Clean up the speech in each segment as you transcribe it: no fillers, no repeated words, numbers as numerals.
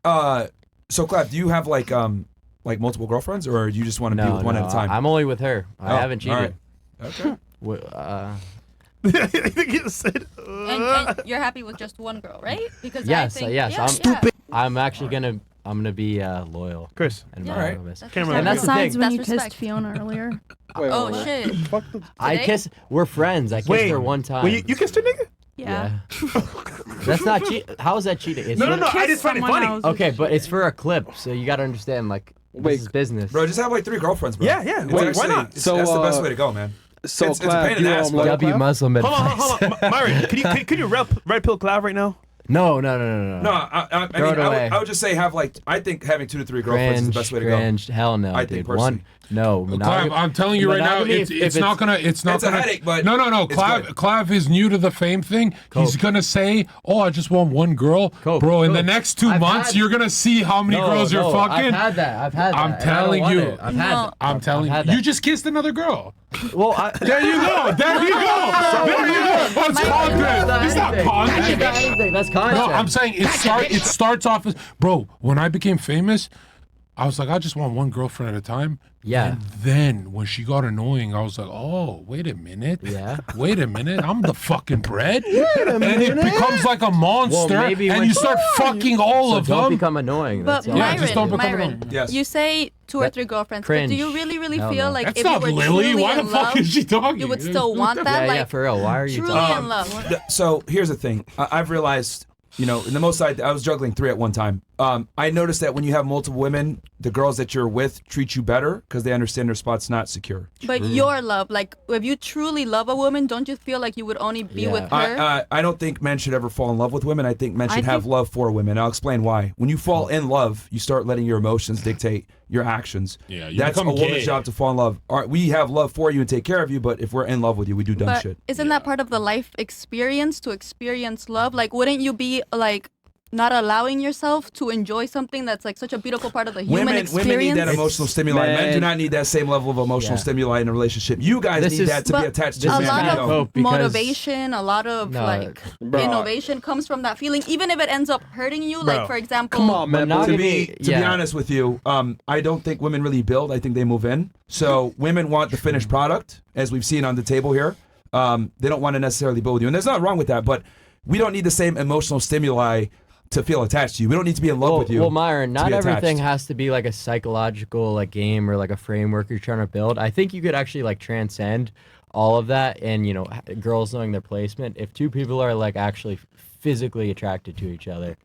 So Clav, do you have like multiple girlfriends, or do you just want to be with one at a time? I'm only with her. I haven't cheated. All right. Okay. You said, and you're happy with just one girl, right? Because yes, I think, yes. I'm stupid. I'm actually gonna be loyal. Chris. And All right. Camera. And that's the Besides thing. when you That's kissed respect. Fiona earlier. Oh shit. I Today? kiss. We're friends. I kissed her one time. Wait, you kissed her, nigga? Yeah. That's not cheat. How is that cheating? It's No. Kiss I just find it someone funny. else. Okay, but it's for a clip, so you gotta understand. Like, this is business. Bro, just have like 3 girlfriends, bro. Yeah. It's Why actually- not? it's- So, that's the best way to go, man. So it's a pain in the ass, but W Muslim advice. Hold on. Myron, can you red pill Clav right now? No. No, I Throw it mean, away. I would just say I think having 2 to 3 girlfriends is the best way to go. Cringe. Hell no, I think dude. personally. Monogamy. Clav, I'm telling you right now, it's not gonna. It's not It's a gonna. headache, but no. it's Clav, good. Clav is new to the fame thing. He's gonna say, "Oh, I just want one girl, bro." In the next 2 months, you're gonna see how many girls you're fucking. I've had that. I'm telling you. I've had that. I'm telling you. You just kissed another girl. Well, There you go. There you go. Oh, it's content. It's not content. That's content. No, I'm saying it starts off as, bro, when I became famous, I was like, I just want one girlfriend at a time. Yeah. And then when she got annoying, I was like, oh, wait a minute. Yeah. Wait a minute. I'm the fucking bread. And it becomes like a monster. Well, maybe and when- you start fucking all So of don't them. become annoying. But That's all. Yeah, just don't become Myron, alone. Yes. you say 2 or 3 girlfriends, Cringe. but do you really Hell feel no. like That's if you not were Lily. truly Why the in fuck love, is she talking? you would still want that? Yeah, Like for real. Why are you truly talking? in love. So here's the thing. I've realized, in the most I was juggling 3 at one time. I noticed that when you have multiple women, the girls that you're with treat you better because they understand their spot's not secure. But your love, like if you truly love a woman, don't you feel like you would only be with her? I don't think men should ever fall in love with women. I think men should have love for women. I'll explain why. When you fall in love, you start letting your emotions dictate your actions. Yeah, you that's a become woman's gay. job to fall in love. All right, we have love for you and take care of you, but if we're in love with you, we do dumb But shit. isn't that part of the life experience to experience love? Like, wouldn't you be like not allowing yourself to enjoy something that's like such a beautiful part of the human experience? Women need that emotional stimuli. Men do Man. not need that same level of emotional stimuli in a relationship. You guys This need is- that to be But attached to a men. lot You of don't. because- motivation, a lot of innovation comes from that feeling, even if it ends up hurting you. Bro. Like for example, Come on, man. Monogamy- To be honest with you, I don't think women really build. I think they move in. So women want the finished product, as we've seen on the table here. They don't want to necessarily build with you, and there's nothing wrong with that. But we don't need the same emotional stimuli to feel attached to you. We don't need to be in love with you. Well, Myron, to not be everything attached. has to be like a psychological like game or like a framework you're trying to build. I think you could actually like transcend all of that and girls knowing their placement if 2 people are like actually physically attracted to each other.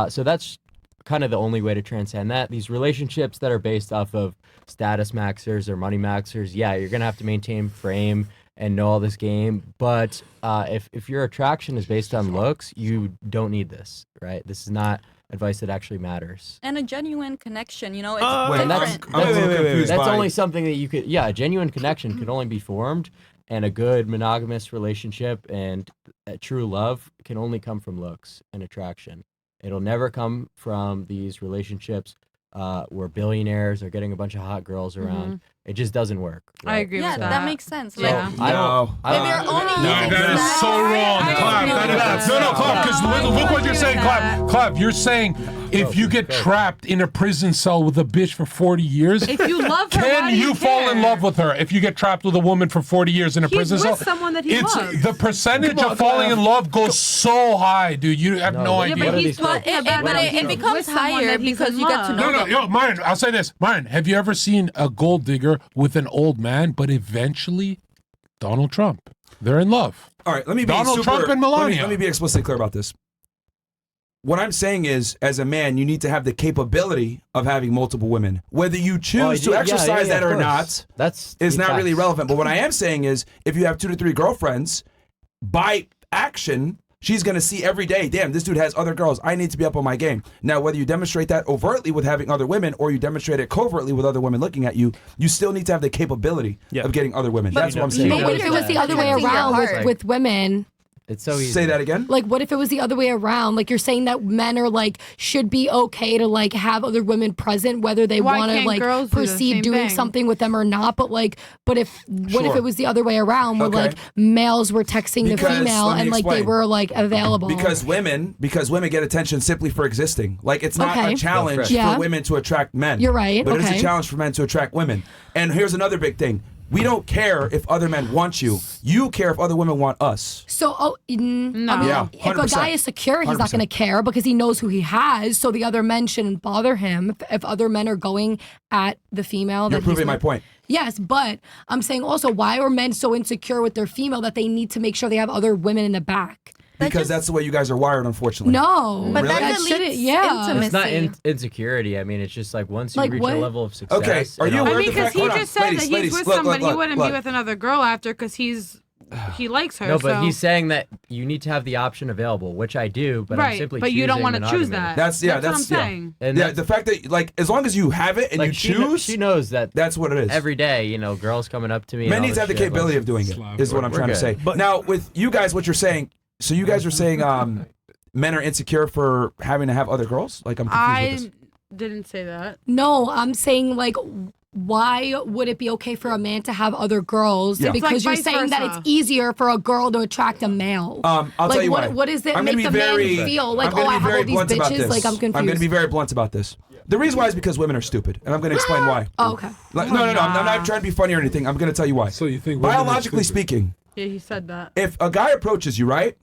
So that's kind of the only way to transcend that. These relationships that are based off of status maxers or money maxers, yeah, you're gonna have to maintain frame and know all this game. But if your attraction is based on looks, you don't need this, right? This is not advice that actually matters. and a genuine connection, it's Wait, different. I'm a little confused That's by- only something that you could, a genuine connection can only be formed, and a good monogamous relationship and true love can only come from looks and attraction. It'll never come from these relationships where billionaires are getting a bunch of hot girls around. It just doesn't work. I agree Yeah, with that that. makes sense. Yeah. Like, I don't. if you're only using That is that- so wrong, Clav. No, Clav, because look what you're saying, Clav. Clav, you're saying if you get trapped in a prison cell with a bitch for 40 years, If you love her, why can do you fall care? in love with her if you get trapped with a woman for 40 years in a He's prison with cell? someone that he loves. The percentage of falling in love goes so high, dude. You have no Yeah, idea. but he's these girls? talking But about it he's becomes with someone higher that he's because in you get to love. know No, yo, Myron, I'll say this. Myron, have you ever seen a gold digger with an old man, but eventually Donald Trump? They're in love. All right, let me be Donald Trump and Melania. Let me be explicitly clear about this. What I'm saying is, as a man, you need to have the capability of having multiple women. Whether you choose to exercise that or not is not really relevant. But what I am saying is, if you have 2 to 3 girlfriends, by action, she's going to see every day, damn, this dude has other girls. I need to be up on my game. Now, whether you demonstrate that overtly with having other women or you demonstrate it covertly with other women looking at you, you still need to have the capability of getting other women. That's what I'm saying. But what if it was the other way Protecting your around heart. with women? It's so easy. Say that again. Like, what if it was the other way around? Like, you're saying that men are like should be okay to like have other women present, whether they Why want to can't like girls do the proceed same doing thing? something with them or not. But like, what if Sure. it was the other way around, where Okay. like males were texting the Because, female let me and like they explain. were like available? Because women get attention simply for existing. Like it's not Okay. a challenge Yeah. for women to attract men. You're right, But it is okay. a challenge for men to attract women. And here's another big thing. We don't care if other men want you. You care if other women want us. So, I mean, Yeah, if a 100%. guy is secure, he's not 100%. going to care because he knows who he has. So the other men shouldn't bother him if other men are going at the female. You're that proving he's my not- point. Yes, but I'm saying also, why are men so insecure with their female that they need to make sure they have other women in the back? Because that's the way you guys are wired, unfortunately. No, But Really? that shouldn't- deletes yeah. intimacy. It's not insecurity. I mean, it's just like once you Like reach what? a level of success. Okay, are and you all- aware I mean, of the because fact- he hold on, just said ladies, that he's ladies, with look, somebody. look, He wouldn't look. be with another girl after because he likes her. No, but so. he's saying that you need to have the option available, which I do. But I'm right, simply but you don't want want to choose that. That's what I'm saying. And yeah, that's- the fact that like as long as you have it and like you she kn- choose, she knows that that's what it is. every day, you know, girls coming up to me. Men and all need to have the this shit, capability like- of doing it. Slav. Is what I'm We're trying to good. say. But now with you guys, what you're saying. So you guys are saying men are insecure for having to have other girls? Like I'm confused with this. I didn't say that. No, I'm saying like, why would it be okay for a man to have other girls? Yeah. Because It's like you're vice saying that versa. it's easier for a girl to attract a male. I'll like, tell you what, why. what does it I'm make gonna the be very, man feel? Like, I'm gonna oh, I be have very all these blunt about bitches. this. Like, I'm confused. I'm going to be very blunt about this. The reason why is because women are stupid, and I'm going to explain why. Oh, okay. Like, no. I'm not trying to be funny or anything. I'm going to tell you why. So you think women are biologically stupid? speaking, Yeah, he said that. if a guy approaches you, right,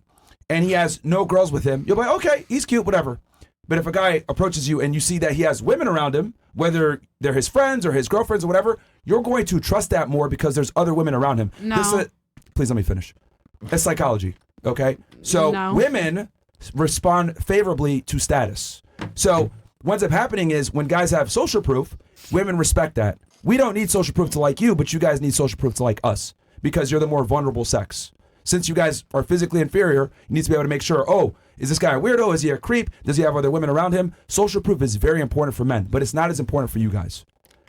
and he has no girls with him, you'll be like, okay, he's cute, whatever. But if a guy approaches you and you see that he has women around him, whether they're his friends or his girlfriends or whatever, you're going to trust that more because there's other women around him. No. Please let me finish. That's psychology, okay? So No. women respond favorably to status. So what ends up happening is when guys have social proof, women respect that. We don't need social proof to like you, but you guys need social proof to like us because you're the more vulnerable sex. Since you guys are physically inferior, you need to be able to make sure, oh, is this guy a weirdo? Is he a creep? Does he have other women around him? Social proof is very important for men, but it's not as important for you guys.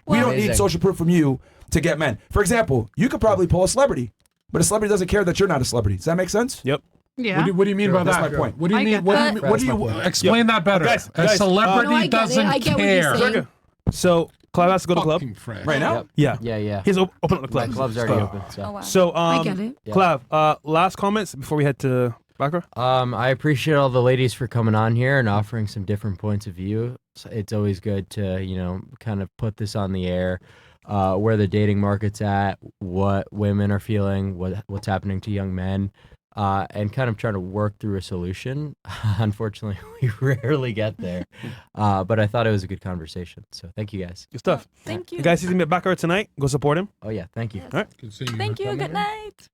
We don't need Amazing. social proof from you to get men. For example, you could probably pull a celebrity, but a celebrity doesn't care that you're not a celebrity. Does that make sense? Yep. Yeah. What do you mean by That's that? my point. What do you I mean? get What do that. you, what do you That's my point. explain that better? Guys, a celebrity No, I get it. doesn't I get what you're care. saying. Zherka. So Clive has to go to the club. Fucking Fred. Right now? Yep. Yeah. Yeah. He's open up the My club. club's already open. So. Oh, wow. So I get it. Yeah. Clive, last comments before we head to Bakra. I appreciate all the ladies for coming on here and offering some different points of view. It's always good to, you know, kind of put this on the air, where the dating market's at, what women are feeling, what's happening to young men, and kind of trying to work through a solution. Unfortunately, we rarely get there, but I thought it was a good conversation. So thank you guys. Good stuff. Thank you. You guys see him at Bakra tonight. Go support him. Oh yeah, thank you. All right. Good seeing Thank you. man. Good night.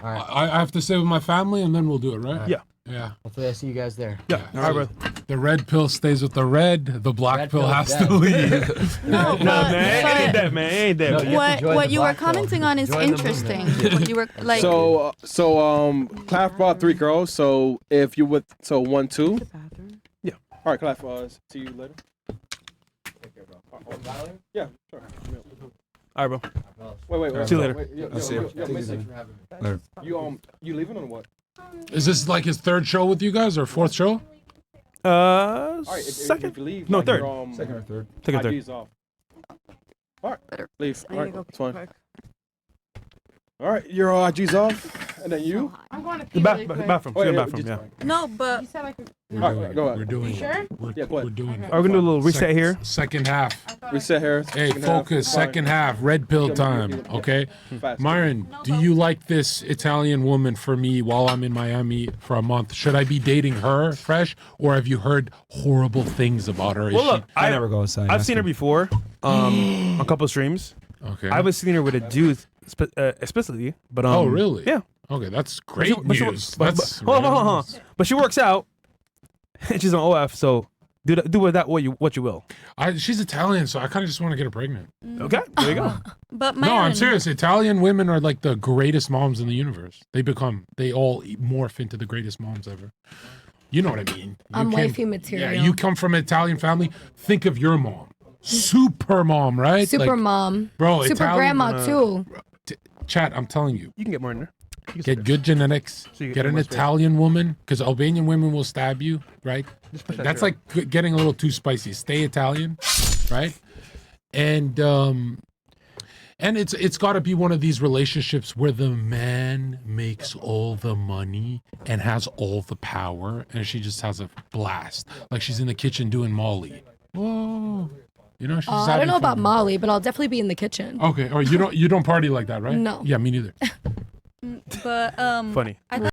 All right. I have to stay with my family and then we'll do it, right? Yeah. Yeah. Hopefully I see you guys there. Yeah. All right, brother. The red pill stays with the red. The black Red pill pill has is to dead. leave. No, No, man. It ain't that, man. It ain't that. No, man. you have to join what the you were black pill. commenting on is Join the interesting. movement. What you were like. Clive brought 3 girls. So if you would, 1, 2. Bathroom. All right, Clive. See you later. Yeah, sure. All right, bro. Wait. See you later. Wait, I'll see you. yo, missing. Later. You leaving or what? Is this like his third show with you guys or fourth show? All right, if Second. you leave, No, like, third. your, Second or third. Take a third. ID's off. All right, Better. leave. I All need right, to go it's fine. quick. All right, your IG's off, and then you. I'm going to The pee really quick. bathroom. Oh, See you in yeah, the bathroom. just- Yeah. No, but You said I could. All right, go ahead. We're doing Sure? it. We're, Yeah, go ahead. we're doing it. We're gonna do a little reset here. Second half. Reset here. Hey, second half. focus. Fine. Second half. Red pill time. Okay. Fast. Myron, do you like this Italian woman for me while I'm in Miami for a month? Should I be dating her fresh, or have you heard horrible things about her? Is Well, look, I never go outside. I've seen her before, a couple of streams. Okay. I haven't seen her with a dude explicitly, but oh, really? Yeah. Okay, that's But great she- but she- news. but- That's hold on, really hold on. nice. But she works out, and she's on OF, so do with that what you will. She's Italian, so I kind of just want to get her pregnant. Okay, there you go. but No, I'm Myron, serious. Italian women are like the greatest moms in the universe. They all morph into the greatest moms ever. You know what I mean? I'm You wifey came- material. Yeah, you come from an Italian family. Think of your mom. Super mom, right? Super Like, mom. bro, Super Italian, grandma too. Chat, I'm telling you. You can get more in there. Get good genetics. So you Get get an more space. Italian woman, because Albanian women will stab you, right? push that That's zero. like getting a little too spicy. Stay Italian, right? And it's got to be one of these relationships where the man makes all the money and has all the power, and she just has a blast, like she's in the kitchen doing Molly. Whoa, you know, she's I don't know about Molly, but I'll definitely be in the kitchen. Okay, or you don't party like that, right? No. Yeah, me neither. But Funny. I thought